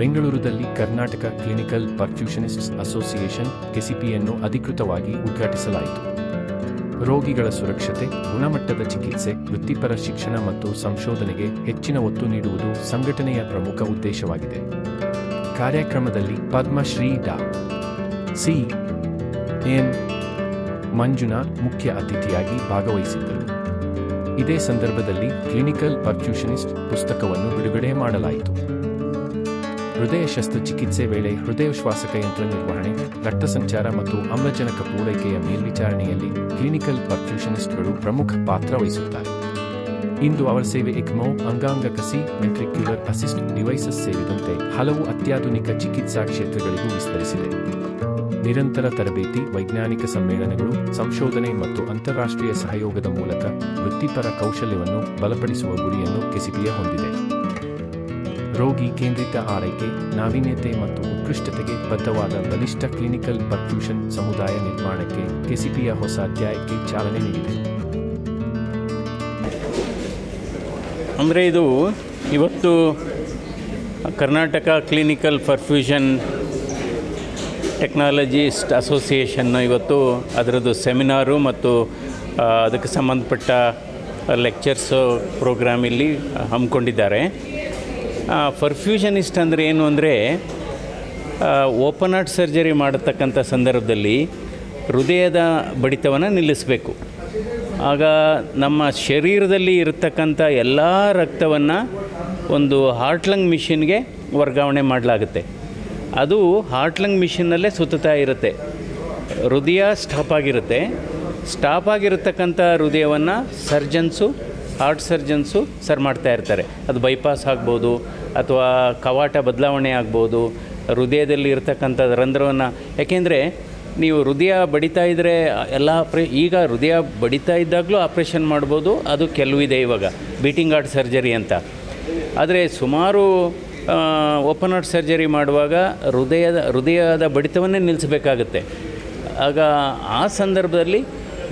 ಬೆಂಗಳೂರಲ್ಲಿ Karnataka clinical ಪರ್ಫ್ಯೂಷನಿಸ್ಟ್ಸ್ association ಕೆಸಿಪಿಯನ್ನು ಅಧಿಕೃತವಾಗಿ ಉದ್ಘಾಟಿಸಲಾಯಿತು. ರೋಗಿಗಳ ಸುರಕ್ಷತೆ, ಗುಣಮಟ್ಟದ ಚಿಕಿತ್ಸೆ, ವೃತ್ತಿಪರ ಶಿಕ್ಷಣ ಮತ್ತು ಸಂಶೋಧನೆಗೆ ಹೆಚ್ಚಿನ ಒತ್ತು ನೀಡುವುದು ಸಂಘಟನೆಯ ಪ್ರಮುಖ ಉದ್ದೇಶವಾಗಿದೆ. ಕಾರ್ಯಕ್ರಮದಲ್ಲಿ ಪದ್ಮಶ್ರೀ ಡಾ. ಸಿ. ಎನ್. ಮಂಜುನಾಥ್ ಮುಖ್ಯ ಅತಿಥಿಯಾಗಿ ಭಾಗವಹಿಸಿದ್ದರು. ಇದೇ ಸಂದರ್ಭದಲ್ಲಿ ಕ್ಲಿನಿಕಲ್ ಪರ್ಫ್ಯೂಷನಿಸ್ಟ್ ಪುಸ್ತಕವನ್ನು ಬಿಡುಗಡೆ ಮಾಡಲಾಯಿತು. ಹೃದಯ ಶಸ್ತ್ರಚಿಕಿತ್ಸೆ ವೇಳೆ ಹೃದಯೋಶ್ವಾಸಕ ಯಂತ್ರ ನಿರ್ವಹಣೆ, ರಕ್ತ ಸಂಚಾರ ಮತ್ತು ಆಮ್ಲಜನಕ ಪೂರೈಕೆಯ ಮೇಲ್ವಿಚಾರಣೆಯಲ್ಲಿ ಕ್ಲಿನಿಕಲ್ ಪರ್ಫ್ಯೂಷನಿಸ್ಟ್ಗಳು ಪ್ರಮುಖ ಪಾತ್ರ ವಹಿಸುತ್ತಾರೆ. ಇಂದು ಅವರ ಸೇವೆ ಎಕ್ಮೋ, ಅಂಗಾಂಗ ಕಸಿ, ವೆಂಟ್ರಿಕ್ಯುಲರ್ ಅಸಿಸ್ಟ್ ಡಿವೈಸಸ್ ಸೇರಿದಂತೆ ಹಲವು ಅತ್ಯಾಧುನಿಕ ಚಿಕಿತ್ಸಾ ಕ್ಷೇತ್ರಗಳಿಗೂ ವಿಸ್ತರಿಸಿದೆ. ನಿರಂತರ ತರಬೇತಿ, ವೈಜ್ಞಾನಿಕ ಸಮ್ಮೇಳನಗಳು, ಸಂಶೋಧನೆ ಮತ್ತು ಅಂತಾರಾಷ್ಟ್ರೀಯ ಸಹಯೋಗದ ಮೂಲಕ ವೃತ್ತಿಪರ ಕೌಶಲ್ಯವನ್ನು ಬಲಪಡಿಸುವ ಗುರಿಯನ್ನು ಕೆಸಿಪಿಯ ಹೊಂದಿದೆ. ರೋಗಿ ಕೇಂದ್ರಿತ ಆರೈಕೆ, ನಾವೀನ್ಯತೆ ಮತ್ತು ಉತ್ಕೃಷ್ಟತೆಗೆ ಬದ್ಧವಾದ ಬಲಿಷ್ಠ ಕ್ಲಿನಿಕಲ್ ಪರ್ಫ್ಯೂಷನ್ ಸಮುದಾಯ ನಿರ್ಮಾಣಕ್ಕೆ ಕೆಸಿಪಿಯ ಹೊಸ ಅಧ್ಯಾಯಕ್ಕೆ ಚಾಲನೆ ನೀಡಿದೆ. ಅಂದರೆ ಇದು ಇವತ್ತು Karnataka clinical perfusion technologist association ಇವತ್ತು ಅದರದ್ದು ಸೆಮಿನಾರು ಮತ್ತು ಅದಕ್ಕೆ ಸಂಬಂಧಪಟ್ಟ ಲೆಕ್ಚರ್ಸು ಪ್ರೋಗ್ರಾಮ್ ಇಲ್ಲಿ ಹಮ್ಮಿಕೊಂಡಿದ್ದಾರೆ. ಪರ್ಫ್ಯೂಷನಿಸ್ಟ್ ಅಂದರೆ ಏನು ಅಂದರೆ ಓಪನ್ ಹಾರ್ಟ್ ಸರ್ಜರಿ ಮಾಡತಕ್ಕಂಥ ಸಂದರ್ಭದಲ್ಲಿ ಹೃದಯದ ಬಡಿತವನ್ನು ನಿಲ್ಲಿಸಬೇಕು. ಆಗ ನಮ್ಮ ಶರೀರದಲ್ಲಿ ಇರತಕ್ಕಂಥ ಎಲ್ಲ ರಕ್ತವನ್ನು ಒಂದು ಹಾರ್ಟ್ ಲಂಗ್ ಮಿಷಿನ್ಗೆ ವರ್ಗಾವಣೆ ಮಾಡಲಾಗುತ್ತೆ. ಅದು ಹಾರ್ಟ್ ಲಂಗ್ ಮಿಷಿನ್ನಲ್ಲೇ ಸುತ್ತುತ್ತಾ ಇರುತ್ತೆ. ಹೃದಯ ಸ್ಟಾಪ್ ಆಗಿರತಕ್ಕಂಥ ಹೃದಯವನ್ನು ಹಾರ್ಟ್ ಸರ್ಜನ್ಸು ಸರ್ ಮಾಡ್ತಾ ಇರ್ತಾರೆ. ಅದು ಬೈಪಾಸ್ ಆಗ್ಬೋದು ಅಥವಾ ಕವಾಟ ಬದಲಾವಣೆ ಆಗ್ಬೋದು, ಹೃದಯದಲ್ಲಿ ಇರತಕ್ಕಂಥ ರಂಧ್ರವನ್ನು. ಯಾಕೆಂದರೆ ನೀವು ಹೃದಯ ಬಡಿತಾ ಇದ್ದರೆ ಈಗ ಹೃದಯ ಬಡಿತಾ ಇದ್ದಾಗಲೂ ಆಪ್ರೇಷನ್ ಮಾಡ್ಬೋದು. ಅದು ಕೆಲವಿದೆ ಇವಾಗ ಬೀಟಿಂಗ್ ಹಾರ್ಟ್ ಸರ್ಜರಿ ಅಂತ. ಆದರೆ ಸುಮಾರು ಓಪನ್ ಹಾರ್ಟ್ ಸರ್ಜರಿ ಮಾಡುವಾಗ ಹೃದಯದ ಬಡಿತವನ್ನೇ ನಿಲ್ಲಿಸಬೇಕಾಗುತ್ತೆ. ಆಗ ಆ ಸಂದರ್ಭದಲ್ಲಿ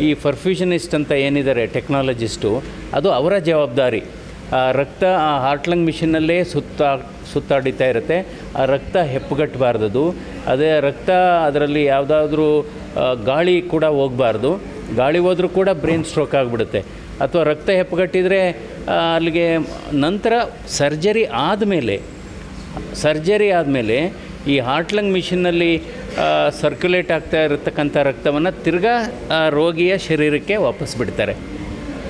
ಈ ಪರ್ಫ್ಯೂಷನಿಸ್ಟ್ ಅಂತ ಏನಿದ್ದಾರೆ ಟೆಕ್ನಾಲಜಿಸ್ಟು, ಅದು ಅವರ ಜವಾಬ್ದಾರಿ. ರಕ್ತ ಆ ಹಾರ್ಟ್ ಲಂಗ್ ಮಿಷಿನ್ನಲ್ಲೇ ಸುತ್ತಾಡಿತಾ ಇರುತ್ತೆ. ಆ ರಕ್ತ ಹೆಪ್ಪುಗಟ್ಟಬಾರ್ದು. ಅದೇ ರಕ್ತ ಅದರಲ್ಲಿ ಯಾವುದಾದ್ರೂ ಗಾಳಿ ಕೂಡ ಹೋಗಬಾರ್ದು. ಗಾಳಿ ಹೋದರೂ ಕೂಡ ಬ್ರೈನ್ ಸ್ಟ್ರೋಕ್ ಆಗಿಬಿಡುತ್ತೆ. ಅಥವಾ ರಕ್ತ ಹೆಪ್ಪುಗಟ್ಟಿದರೆ ಅಲ್ಲಿಗೆ ನಂತರ ಸರ್ಜರಿ ಆದಮೇಲೆ ಈ ಹಾರ್ಟ್ ಲಂಗ್ ಮಿಷಿನ್ನಲ್ಲಿ ಸರ್ಕ್ಯುಲೇಟ್ ಆಗ್ತಾ ಇರತಕ್ಕಂಥ ರಕ್ತವನ್ನು ತಿರ್ಗಾ ರೋಗಿಯ ಶರೀರಕ್ಕೆ ವಾಪಸ್ ಬಿಡ್ತಾರೆ.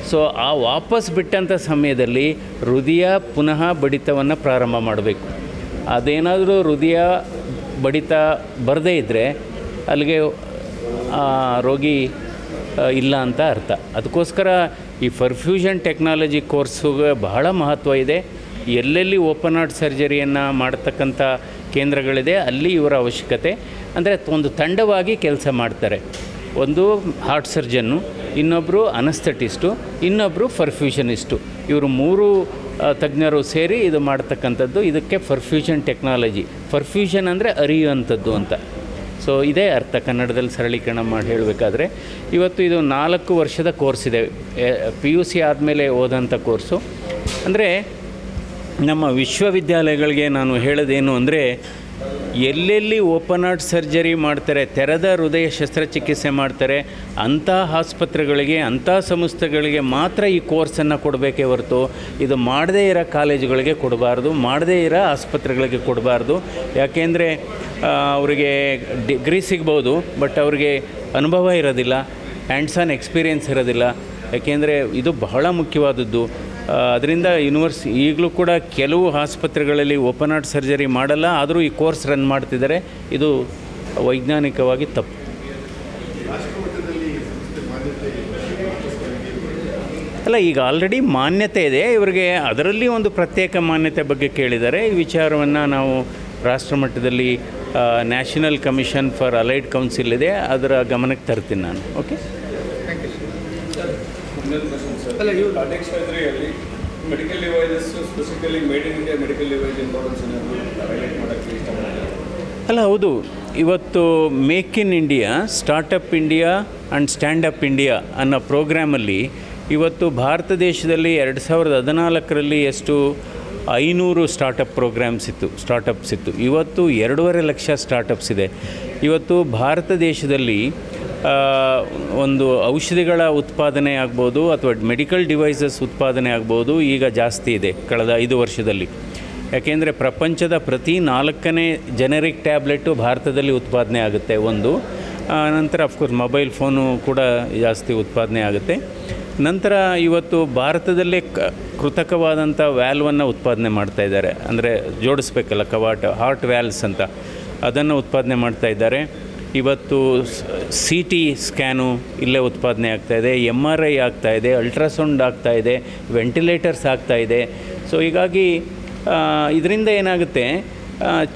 ಸೊ ಆ ವಾಪಸ್ ಬಿಟ್ಟಂಥ ಸಮಯದಲ್ಲಿ ಹೃದಯ ಪುನಃ ಬಡಿತವನ್ನು ಪ್ರಾರಂಭ ಮಾಡಬೇಕು. ಅದೇನಾದರೂ ಹೃದಯ ಬಡಿತ ಬರದೇ ಇದ್ದರೆ ಅಲ್ಲಿಗೆ ರೋಗಿ ಇಲ್ಲ ಅಂತ ಅರ್ಥ. ಅದಕ್ಕೋಸ್ಕರ ಈ ಪರ್ಫ್ಯೂಷನ್ ಟೆಕ್ನಾಲಜಿ ಕೋರ್ಸುಗೆ ಬಹಳ ಮಹತ್ವ ಇದೆ. ಎಲ್ಲೆಲ್ಲಿ ಓಪನ್ ಹಾರ್ಟ್ ಸರ್ಜರಿಯನ್ನು ಮಾಡತಕ್ಕಂಥ ಕೇಂದ್ರಗಳಿದೆ ಅಲ್ಲಿ ಇವರ ಅವಶ್ಯಕತೆ. ಅಂದರೆ ಒಂದು ತಂಡವಾಗಿ ಕೆಲಸ ಮಾಡ್ತಾರೆ. ಒಂದು ಹಾರ್ಟ್ ಸರ್ಜನ್ನು, ಇನ್ನೊಬ್ಬರು ಅನಸ್ಥೆಟಿಸ್ಟು, ಇನ್ನೊಬ್ಬರು ಪರ್ಫ್ಯೂಷನಿಸ್ಟು. ಇವರು ಮೂರು ತಜ್ಞರು ಸೇರಿ ಇದು ಮಾಡ್ತಕ್ಕಂಥದ್ದು. ಇದಕ್ಕೆ ಪರ್ಫ್ಯೂಷನ್ ಟೆಕ್ನಾಲಜಿ, ಪರ್ಫ್ಯೂಷನ್ ಅಂದರೆ ಅರಿಯುವಂಥದ್ದು ಅಂತ. ಸೊ ಇದೇ ಅರ್ಥ ಕನ್ನಡದಲ್ಲಿ ಸರಳೀಕರಣ ಮಾಡಿ ಹೇಳಬೇಕಾದ್ರೆ. ಇವತ್ತು ಇದು 4 ವರ್ಷದ ಕೋರ್ಸ್ ಇದೆ. PUC ಆದಮೇಲೆ ಓದಂಥ ಕೋರ್ಸು. ಅಂದರೆ ನಮ್ಮ ವಿಶ್ವವಿದ್ಯಾಲಯಗಳಿಗೆ ನಾನು ಹೇಳೋದೇನು ಅಂದರೆ, ಎಲ್ಲೆಲ್ಲಿ ಓಪನ್ ಹಾರ್ಟ್ ಸರ್ಜರಿ ಮಾಡ್ತಾರೆ, ತೆರೆದ ಹೃದಯ ಶಸ್ತ್ರಚಿಕಿತ್ಸೆ ಮಾಡ್ತಾರೆ, ಅಂಥ ಆಸ್ಪತ್ರೆಗಳಿಗೆ, ಅಂಥ ಸಂಸ್ಥೆಗಳಿಗೆ ಮಾತ್ರ ಈ ಕೋರ್ಸನ್ನು ಕೊಡಬೇಕೇ ಹೊರತು ಇದು ಮಾಡದೇ ಇರೋ ಕಾಲೇಜುಗಳಿಗೆ ಕೊಡಬಾರ್ದು, ಮಾಡದೇ ಇರೋ ಆಸ್ಪತ್ರೆಗಳಿಗೆ ಕೊಡಬಾರ್ದು. ಯಾಕೆಂದರೆ ಅವರಿಗೆ ಡಿಗ್ರಿ ಸಿಗ್ಬೋದು, ಬಟ್ ಅವ್ರಿಗೆ ಅನುಭವ ಇರೋದಿಲ್ಲ, ಹ್ಯಾಂಡ್ಸ್ ಆನ್ ಎಕ್ಸ್ಪೀರಿಯೆನ್ಸ್ ಇರೋದಿಲ್ಲ. ಯಾಕೆಂದರೆ ಇದು ಬಹಳ ಮುಖ್ಯವಾದದ್ದು. ಅದರಿಂದ ಈಗಲೂ ಕೂಡ ಕೆಲವು ಆಸ್ಪತ್ರೆಗಳಲ್ಲಿ ಓಪನ್ ಹಾರ್ಟ್ ಸರ್ಜರಿ ಮಾಡಲ್ಲ, ಆದರೂ ಈ ಕೋರ್ಸ್ ರನ್ ಮಾಡ್ತಿದ್ದಾರೆ. ಇದು ವೈಜ್ಞಾನಿಕವಾಗಿ ತಪ್ಪು. ಅಲ್ಲ, ಈಗ ಆಲ್ರೆಡಿ ಮಾನ್ಯತೆ ಇದೆ ಇವರಿಗೆ. ಅದರಲ್ಲಿ ಒಂದು ಪ್ರತ್ಯೇಕ ಮಾನ್ಯತೆ ಬಗ್ಗೆ ಕೇಳಿದ್ದಾರೆ. ಈ ವಿಚಾರವನ್ನು ನಾವು ರಾಷ್ಟ್ರಮಟ್ಟದಲ್ಲಿ national commission for allied council ಇದೆ, ಅದರ ಗಮನಕ್ಕೆ ತರ್ತೀನಿ ನಾನು. Okay, medical devices specifically made in India medical device importance highlight ಮಾಡೋಕ್ಕೆ ಇಷ್ಟಪಡ್ತೀನಿ. ಅಲ್ಲ, ಹೌದು. ಇವತ್ತು make in India, startup India and standup India ಅನ್ನೋ ಪ್ರೋಗ್ರಾಮಲ್ಲಿ ಇವತ್ತು ಭಾರತ ದೇಶದಲ್ಲಿ 2014ರಲ್ಲಿ ಎಷ್ಟು 500 ಸ್ಟಾರ್ಟಪ್ಸ್ ಇತ್ತು. ಇವತ್ತು 2.5 ಲಕ್ಷ ಸ್ಟಾರ್ಟಪ್ಸ್ ಇದೆ. ಇವತ್ತು ಭಾರತ ದೇಶದಲ್ಲಿ ಒಂದು ಔಷಧಿಗಳ ಉತ್ಪಾದನೆ ಆಗ್ಬೋದು ಅಥವಾ ಮೆಡಿಕಲ್ ಡಿವೈಸಸ್ ಉತ್ಪಾದನೆ ಆಗ್ಬೋದು ಈಗ ಜಾಸ್ತಿ ಇದೆ ಕಳೆದ 5 ವರ್ಷದಲ್ಲಿ. ಯಾಕೆಂದರೆ ಪ್ರಪಂಚದ ಪ್ರತಿ 4ನೇ ಜೆನೆರಿಕ್ ಟ್ಯಾಬ್ಲೆಟು ಭಾರತದಲ್ಲಿ ಉತ್ಪಾದನೆ ಆಗುತ್ತೆ ಒಂದು. ನಂತರ ಅಫ್ಕೋರ್ಸ್ ಮೊಬೈಲ್ ಫೋನು ಕೂಡ ಜಾಸ್ತಿ ಉತ್ಪಾದನೆ ಆಗುತ್ತೆ. ನಂತರ ಇವತ್ತು ಭಾರತದಲ್ಲೇ ಕೃತಕವಾದಂಥ ವ್ಯಾಲ್ವನ್ನು ಉತ್ಪಾದನೆ ಮಾಡ್ತಾಯಿದ್ದಾರೆ. ಅಂದರೆ ಜೋಡಿಸ್ಬೇಕಲ್ಲ ಕವಾಟ, ಹಾರ್ಟ್ ವ್ಯಾಲ್ವ್ಸ್ ಅಂತ, ಅದನ್ನು ಉತ್ಪಾದನೆ ಮಾಡ್ತಾಯಿದ್ದಾರೆ. ಇವತ್ತು CT ಸ್ಕ್ಯಾನು ಇಲ್ಲೇ ಉತ್ಪಾದನೆ ಆಗ್ತಾಯಿದೆ, MRI ಆಗ್ತಾಯಿದೆ, ಅಲ್ಟ್ರಾಸೌಂಡ್ ಆಗ್ತಾಯಿದೆ, ವೆಂಟಿಲೇಟರ್ಸ್ ಆಗ್ತಾಯಿದೆ. ಸೊ ಹೀಗಾಗಿ ಇದರಿಂದ ಏನಾಗುತ್ತೆ,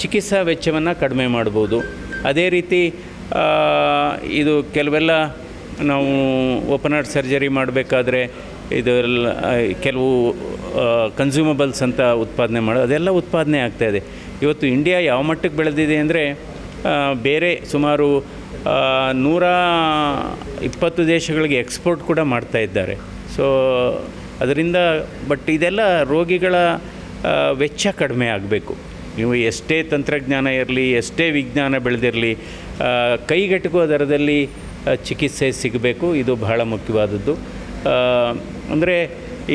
ಚಿಕಿತ್ಸಾ ವೆಚ್ಚವನ್ನು ಕಡಿಮೆ ಮಾಡ್ಬೋದು. ಅದೇ ರೀತಿ ಇದು ಕೆಲವೆಲ್ಲ ನಾವು ಓಪನ್ ಹಾರ್ಟ್ ಸರ್ಜರಿ ಮಾಡಬೇಕಾದ್ರೆ ಇದೆಲ್ಲ ಕೆಲವು ಕನ್ಸ್ಯೂಮಬಲ್ಸ್ ಅಂತ ಉತ್ಪಾದನೆ ಅದೆಲ್ಲ ಉತ್ಪಾದನೆ ಆಗ್ತಾಯಿದೆ. ಇವತ್ತು ಇಂಡಿಯಾ ಯಾವ ಮಟ್ಟಕ್ಕೆ ಬೆಳೆದಿದೆ ಅಂದರೆ ಬೇರೆ ಸುಮಾರು 120 ದೇಶಗಳಿಗೆ ಎಕ್ಸ್ಪೋರ್ಟ್ ಕೂಡ ಮಾಡ್ತಾ ಇದ್ದಾರೆ. ಸೊ ಅದರಿಂದ ಬಟ್ ರೋಗಿಗಳ ವೆಚ್ಚ ಕಡಿಮೆ ಆಗಬೇಕು. ನೀವು ಎಷ್ಟೇ ತಂತ್ರಜ್ಞಾನ ಇರಲಿ, ಎಷ್ಟೇ ವಿಜ್ಞಾನ ಬೆಳೆದಿರಲಿ, ಕೈಗೆಟುಕುವ ದರದಲ್ಲಿ ಚಿಕಿತ್ಸೆ ಸಿಗಬೇಕು. ಇದು ಬಹಳ ಮುಖ್ಯವಾದದ್ದು. ಅಂದರೆ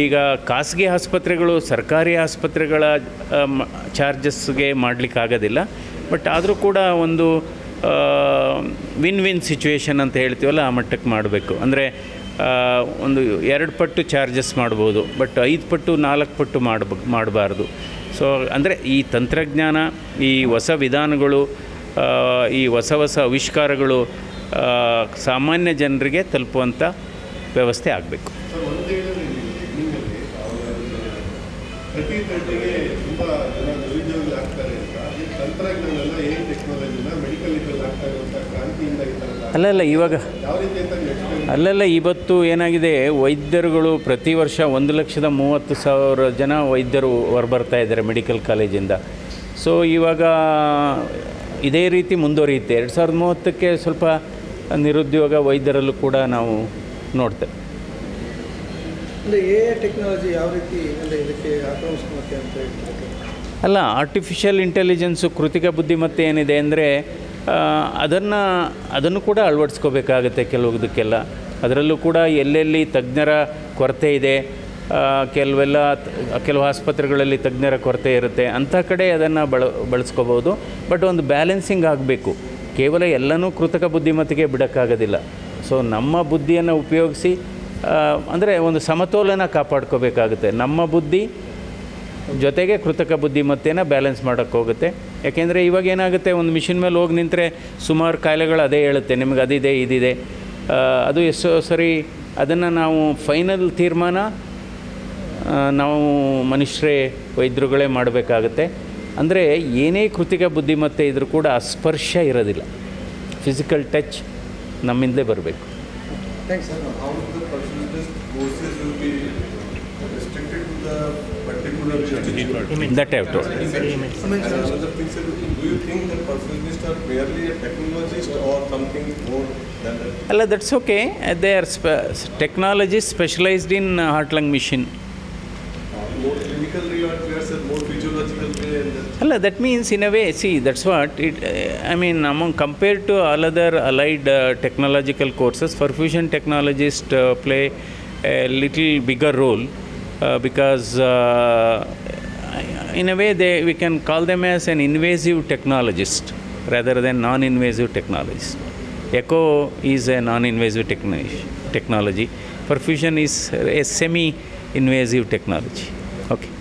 ಈಗ ಖಾಸಗಿ ಆಸ್ಪತ್ರೆಗಳು ಸರ್ಕಾರಿ ಆಸ್ಪತ್ರೆಗಳ ಚಾರ್ಜಸ್ಗೆ ಮಾಡಲಿಕ್ಕಾಗೋದಿಲ್ಲ. ಬಟ್ ಆದರೂ ಕೂಡ ಒಂದು ವಿನ್ ಸಿಚುವೇಷನ್ ಅಂತ ಹೇಳ್ತೀವಲ್ಲ, ಆ ಮಟ್ಟಕ್ಕೆ ಮಾಡಬೇಕು. ಅಂದರೆ ಒಂದು 2 ಪಟ್ಟು ಚಾರ್ಜಸ್ ಮಾಡ್ಬೋದು, ಬಟ್ 5 ಪಟ್ಟು 4 ಪಟ್ಟು ಮಾಡಬಾರ್ದು. ಸೊ ಅಂದರೆ ಈ ತಂತ್ರಜ್ಞಾನ, ಈ ಹೊಸ ವಿಧಾನಗಳು, ಈ ಹೊಸ ಆವಿಷ್ಕಾರಗಳು ಸಾಮಾನ್ಯ ಜನರಿಗೆ ತಲುಪುವಂಥ ವ್ಯವಸ್ಥೆ ಆಗಬೇಕು. ಪ್ರತಿ ತಂತ್ರಗೆ ತುಂಬ ಜನ ನಿರುದ್ಯೋಗಿ ಆಗ್ತಾರೆ ಅಂತ ಈ ತಂತ್ರಜ್ಞಾನ ಏನು ಟೆಕ್ನಾಲಜಿನ ಮೆಡಿಕಲ್ ಇದರಲ್ಲಿ ಆಗ್ತಾ ಇರುವಂಥ ಕ್ರಾಂತಿಯಿಂದ ಈ ಥರ ಅಲ್ಲಲ್ಲ ಇವಾಗ ಯಾವ ರೀತಿ ಅಂತ ಅಲ್ಲಲ್ಲ ಇವತ್ತು ಏನಾಗಿದೆ, ವೈದ್ಯರುಗಳು ಪ್ರತಿ ವರ್ಷ 1,30,000 ಜನ ವೈದ್ಯರು ಹೊರಬರ್ತಾ ಇದ್ದಾರೆ ಮೆಡಿಕಲ್ ಕಾಲೇಜಿಂದ. ಸೊ ಇವಾಗ ಇದೇ ರೀತಿ ಮುಂದುವರಿಯುತ್ತೆ. 2030ಕ್ಕೆ ಸ್ವಲ್ಪ ನಿರುದ್ಯೋಗ ವೈದ್ಯರಲ್ಲೂ ಕೂಡ ನಾವು ನೋಡ್ತೇವೆ. ಅಂದರೆ ಟೆಕ್ನಾಲಜಿ ಯಾವ ರೀತಿ ಅಂದರೆ ಇದಕ್ಕೆ ಆಕ್ರಮಿಸ್ಕೊಳುತ್ತೆ ಅಂತ ಹೇಳ್ತಾರೆ? ಅಲ್ಲ, ಆರ್ಟಿಫಿಷಿಯಲ್ ಇಂಟೆಲಿಜೆನ್ಸು, ಕೃತಿಕ ಬುದ್ಧಿಮತ್ತೆ ಏನಿದೆ ಅಂದರೆ ಅದನ್ನು ಕೂಡ ಅಳವಡಿಸ್ಕೋಬೇಕಾಗುತ್ತೆ ಕೆಲವುದಕ್ಕೆಲ್ಲ. ಅದರಲ್ಲೂ ಕೂಡ ಎಲ್ಲೆಲ್ಲಿ ತಜ್ಞರ ಕೊರತೆ ಇದೆ, ಕೆಲವು ಆಸ್ಪತ್ರೆಗಳಲ್ಲಿ ತಜ್ಞರ ಕೊರತೆ ಇರುತ್ತೆ, ಅಂಥ ಕಡೆ ಅದನ್ನು ಬಳಸ್ಕೋಬೋದು. ಬಟ್ ಒಂದು ಬ್ಯಾಲೆನ್ಸಿಂಗ್ ಆಗಬೇಕು. ಕೇವಲ ಎಲ್ಲನೂ ಕೃತಕ ಬುದ್ಧಿಮತ್ತೆಗೆ ಬಿಡೋಕ್ಕಾಗೋದಿಲ್ಲ. ಸೊ ನಮ್ಮ ಬುದ್ಧಿಯನ್ನು ಉಪಯೋಗಿಸಿ ಅಂದರೆ ಒಂದು ಸಮತೋಲನ ಕಾಪಾಡ್ಕೋಬೇಕಾಗುತ್ತೆ. ನಮ್ಮ ಬುದ್ಧಿ ಜೊತೆಗೆ ಕೃತಕ ಬುದ್ಧಿಮತ್ತೆನ ಬ್ಯಾಲೆನ್ಸ್ ಮಾಡೋಕ್ಕೋಗುತ್ತೆ. ಯಾಕೆಂದರೆ ಇವಾಗ ಏನಾಗುತ್ತೆ, ಒಂದು ಮಿಷಿನ್ ಮೇಲೆ ಹೋಗಿ ನಿಂತರೆ ಸುಮಾರು ಕಾಯಿಲೆಗಳು ಅದೇ ಹೇಳುತ್ತೆ, ನಿಮಗೆ ಅದಿದೆ ಇದಿದೆ. ಅದು ಎಷ್ಟೋ ಸರಿ ಅದನ್ನು ನಾವು ಫೈನಲ್ ತೀರ್ಮಾನ ನಾವು ಮನುಷ್ಯರೇ ವೈದ್ಯರುಗಳೇ ಮಾಡಬೇಕಾಗುತ್ತೆ. ಅಂದರೆ ಏನೇ ಕೃತಿಕ ಬುದ್ಧಿಮತ್ತೆ ಇದ್ದರೂ ಕೂಡ ಸ್ಪರ್ಶ ಇರೋದಿಲ್ಲ, ಫಿಸಿಕಲ್ ಟಚ್ ನಮ್ಮಿಂದಲೇ ಬರಬೇಕು. Thanks sir. how the percentage courses will be restricted to the particular That I have told. another thing, sir, do you think that percentages are merely a technologist or something more than that? ಅಲ್ಲ, that's okay. They are technologist specialised in heart lung machine. More clinically or more physiological way? ಅಲ್ಲ, that means in a way, see that's what it I mean among compared to all other allied technological courses, perfusion technologist play a little bigger role because in a way we can call them as an invasive technologist rather than non-invasive technologist. Echo is a non-invasive technology. Perfusion is a semi-invasive technology. Okay.